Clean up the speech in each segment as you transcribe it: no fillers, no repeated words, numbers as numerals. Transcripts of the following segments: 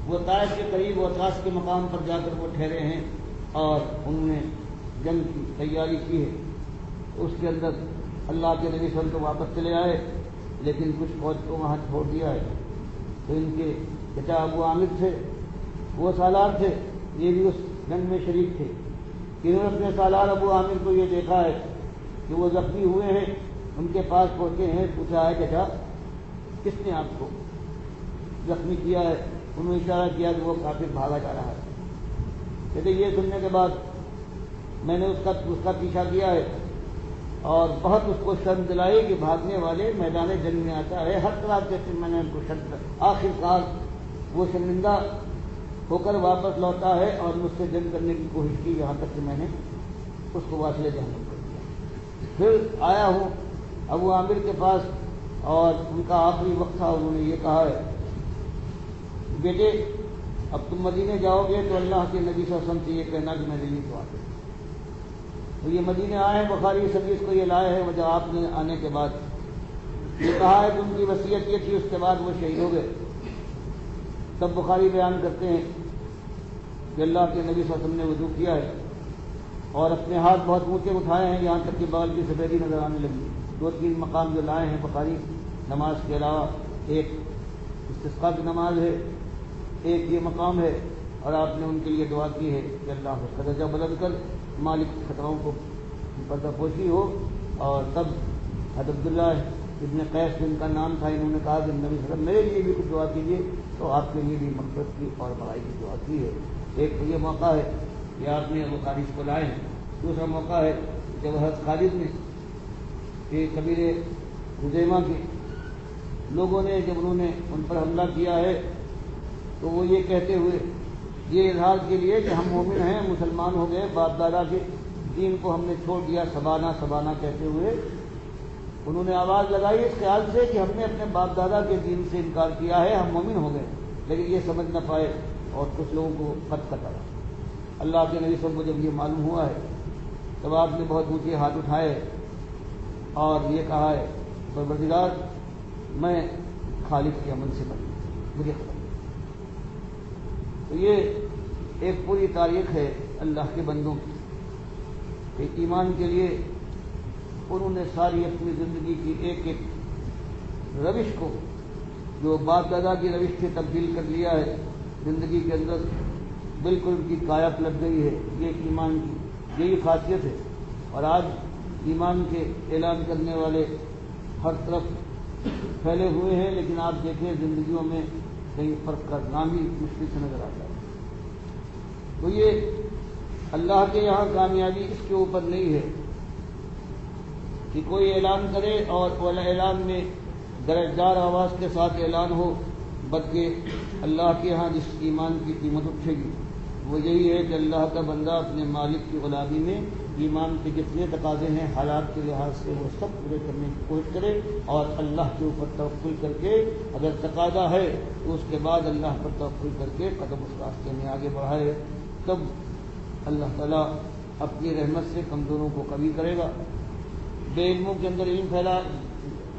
وہ طائف کے قریب وطاس کے مقام پر جا کر وہ ٹھہرے ہیں اور انہوں نے جنگ کی تیاری کی ہے. اس کے اندر اللہ کے نبی صلی اللہ علیہ وسلم تو واپس چلے آئے لیکن کچھ فوج کو وہاں چھوڑ دیا ہے. تو ان کے چچا ابو عامر تھے، وہ سالار تھے، یہ بھی اس جنگ میں شریک تھے. انہوں نے اپنے سالار ابو عامر کو یہ دیکھا ہے کہ وہ زخمی ہوئے ہیں، ان کے پاس پہنچے ہیں، پوچھا ہے چچا کس نے آپ کو زخمی کیا ہے؟ انہوں نے اشارہ کیا کہ وہ کافر بھاگا جا رہا ہے. کہتے یہ سننے کے بعد میں نے اس کا پیچھا کیا ہے اور بہت اس کو شرم دلائی کہ بھاگنے والے میدان جنگ میں آتا ہے. ہر طرح سے میں نے ان کو شرم دلائی. آخر کار وہ شرمندہ ہو کر واپس لوٹا ہے اور مجھ سے جنگ کرنے کی کوشش کی، یہاں تک کہ میں نے اس کو واصل جہنم کر دیا. پھر آیا ہوں ابو عامر کے پاس اور ان کا آخری وقت تھا. انہوں نے یہ کہا ہے بیٹے اب تم مدینے جاؤ گے تو اللہ کے نبی صلی اللہ علیہ وسلم سے یہ کہنا کہ میں دلی کو آتے. تو یہ مدینے آئے ہیں، بخاری حدیث کو یہ لائے ہیں. جب آپ نے آنے کے بعد یہ کہا ہے کہ ان کی وصیت یہ تھی، اس کے بعد وہ شہید ہو گئے. تب بخاری بیان کرتے ہیں کہ اللہ کے نبی صلی اللہ علیہ وسلم نے وضو کیا ہے اور اپنے ہاتھ بہت اونچے اٹھائے ہیں، یہاں تک کہ بال کی سفیدی نظر آنے لگی. 2-3 مقام جو لائے ہیں بخاری نماز کے علاوہ، ایک استسقاء کی نماز ہے، ایک یہ مقام ہے، اور آپ نے ان کے لیے دعا کی ہے کہ اللہ اس کا درجہ بلند کر، مالک خطراؤں کو پردہ پوشی ہو. اور تب حضرت عبداللہ ابن قیس جن کا نام تھا، انہوں نے کہا کہ نبی صلی اللہ علیہ وسلم میرے لیے بھی کچھ دعا کیجیے، تو آپ کے لیے بھی مغفرت کی اور بھلائی کی دعا کی ہے. ایک تو یہ موقع ہے کہ آپ نے وہ خالد کو لائے ہیں. دوسرا موقع ہے جب حضرت خالد نے کہ قبیل خزیمہ کے لوگوں نے جب انہوں نے ان پر حملہ کیا ہے تو وہ یہ کہتے ہوئے یہ اظہار کے لیے کہ ہم مومن ہیں، مسلمان ہو گئے، باپ دادا کے دین کو ہم نے چھوڑ دیا، سبانہ سبانہ کہتے ہوئے انہوں نے آواز لگائی اس خیال سے کہ ہم نے اپنے باپ دادا کے دین سے انکار کیا ہے، ہم مومن ہو گئے. لیکن یہ سمجھ نہ پائے اور کچھ لوگوں کو قتل کر دیا. اللہ کے نبی صلی اللہ علیہ وسلم کو جب یہ معلوم ہوا ہے تب آپ نے بہت اونچے ہاتھ اٹھائے اور یہ کہا ہے پروردگار میں خالد کے عمل سے بنی مجھے خبر. تو یہ ایک پوری تاریخ ہے اللہ کے بندوں کی کہ ایمان کے لیے انہوں نے ساری اپنی زندگی کی ایک ایک روش کو جو باپ دادا کی روش سے تبدیل کر لیا ہے. زندگی کے اندر بالکل ان کی کایا پلٹ گئی ہے. یہ ایمان کی یہی خاصیت ہے. اور آج ایمان کے اعلان کرنے والے ہر طرف پھیلے ہوئے ہیں، لیکن آپ دیکھیں زندگیوں میں کہیں فرق کا نام ہی مشکل سے نظر آتا ہے. تو یہ اللہ کے یہاں کامیابی اس کے اوپر نہیں ہے کہ کوئی اعلان کرے اور اعلان میں درجدار آواز کے ساتھ اعلان ہو، بلکہ اللہ کے ہاں جس ایمان کی قیمت اٹھے گی وہ یہی ہے کہ اللہ کا بندہ اپنے مالک کی غلامی میں ایمان کے جتنے تقاضے ہیں حالات کے لحاظ سے وہ سب پورے کرنے کی کوشش کرے اور اللہ کے اوپر توکل کر کے اگر تقاضا ہے تو اس کے بعد اللہ پر توکل کر کے قدم اس راستے میں آگے بڑھائے. تب اللہ تعالیٰ اپنی رحمت سے کمزوروں کو قوی کرے گا، بے علموں کے اندر علم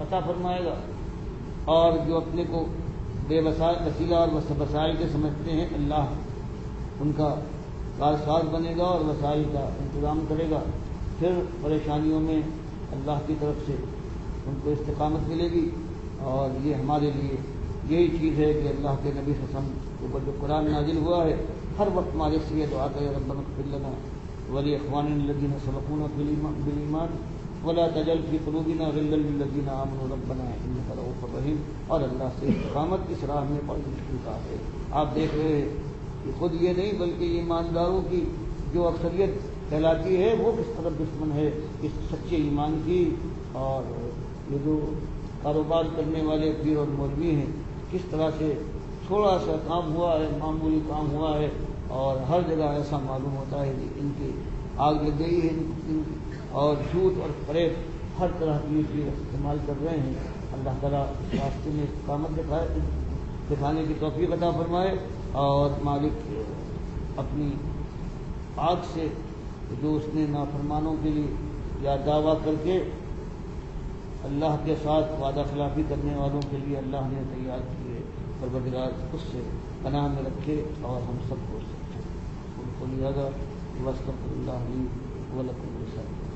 عطا فرمائے گا، اور جو اپنے کو بے وسیلہ اور وسائل کے سمجھتے ہیں اللہ ان کا کارساز بنے گا اور وسائل کا انتظام کرے گا. پھر پریشانیوں میں اللہ کی طرف سے ان کو استقامت ملے گی. اور یہ ہمارے لیے یہی چیز ہے کہ اللہ کے نبی صلی اللہ علیہ وسلم کے اوپر جو قرآن نازل ہوا ہے ہر وقت ہمارے سے یہ دعا کرے ربنا اغفر لنا ولاخواننا الذین سبقونا بالایمان ولا تجعل فی قلوبنا غلا للذین آمنوا ربنا انک رؤوف رحیم. اور اللہ سے استقامت اس راہ میں بڑی مشکل کام ہے. آپ دیکھ رہے ہیں کہ خود یہ نہیں بلکہ ایمانداروں کی جو اکثریت کہلاتی ہے وہ کس طرح دشمن ہے اس سچے ایمان کی. اور یہ جو کاروبار کرنے والے پیر اور مولوی ہیں کس طرح سے تھوڑا سا کام ہوا ہے، معمولی کام ہوا ہے، اور ہر جگہ ایسا معلوم ہوتا ہے کہ ان کی آگ لگ گئی ہے اور جھوٹ اور فریب ہر طرح کی چیز استعمال کر رہے ہیں. اللہ تعالیٰ اس راستے میں استقامت دکھانے کی توفیق عطا فرمائے اور مالک اپنی آگ سے جو اس نے نافرمانوں کے لیے یا دعویٰ کر کے اللہ کے ساتھ وعدہ خلافی کرنے والوں کے لیے اللہ نے تیار کیے پروردگار اس سے پناہ میں رکھے اور ہم سب کو ان کو لہٰذا وسط اللہ علیہ ولکم